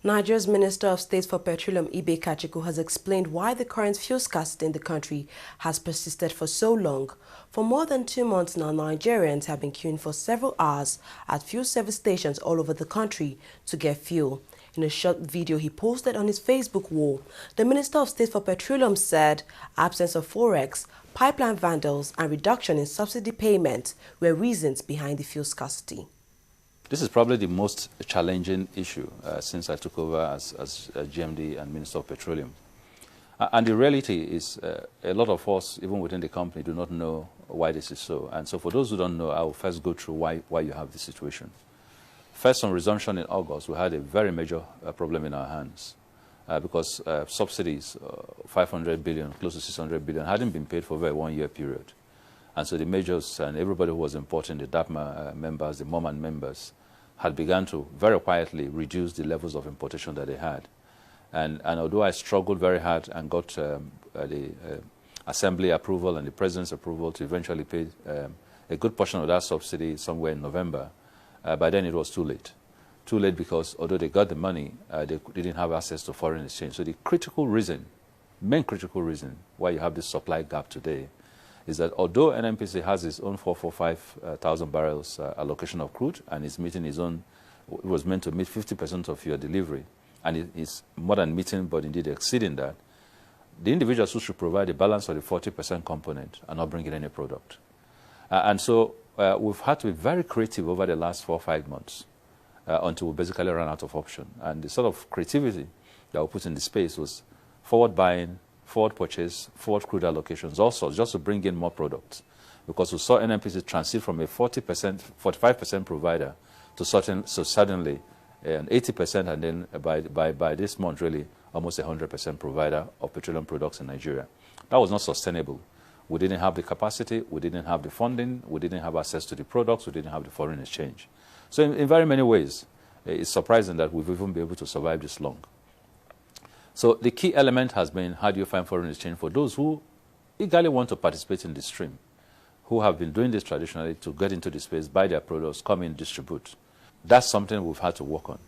Nigeria's Minister of State for Petroleum, Kachikwu, has explained why the current fuel scarcity in the country has persisted for so long. For more than 2 months now, Nigerians have been queuing for several hours at fuel service stations all over the country to get fuel. In a short video he posted on his Facebook wall, the Minister of State for Petroleum said absence of forex, pipeline vandals and reduction in subsidy payments were reasons behind the fuel scarcity. This is probably the most challenging issue since I took over as GMD and Minister of Petroleum. And the reality is a lot of us, even within the company, do not know why this is so. And so for those who don't know, I will first go through why you have this situation. First, on resumption in August, we had a very major problem in our hands because subsidies, 500 billion, close to 600 billion, hadn't been paid for over a 1-year period. And so the majors and everybody who was important, the DAPMA members, the MOMAN members, had begun to very quietly reduce the levels of importation that they had. And although I struggled very hard and got the Assembly approval and the President's approval to eventually pay a good portion of that subsidy somewhere in November, by then it was too late. Too late because although they got the money, they didn't have access to foreign exchange. So the critical reason, main critical reason why you have this supply gap today is that although NNPC has its own 445,000 barrels allocation of crude and is meeting its own, it was meant to meet 50% of your delivery, and it is more than meeting but indeed exceeding that, the individuals who should provide a balance of the 40% component are not bringing any product. And so we've had to be very creative over the last 4 or 5 months until we basically ran out of option. And the sort of creativity that we put in the space was forward buying, forward purchase, forward crude allocations, also just to bring in more products. Because we saw NNPC transit from a 40%, 45% provider to suddenly an 80%, and then by this month, really, almost 100% provider of petroleum products in Nigeria. That was not sustainable. We didn't have the capacity, we didn't have the funding, we didn't have access to the products, we didn't have the foreign exchange. So in very many ways, it's surprising that we've even been able to survive this long. So the key element has been, how do you find foreign exchange for those who eagerly want to participate in the stream, who have been doing this traditionally to get into the space, buy their products, come in, distribute. That's something we've had to work on.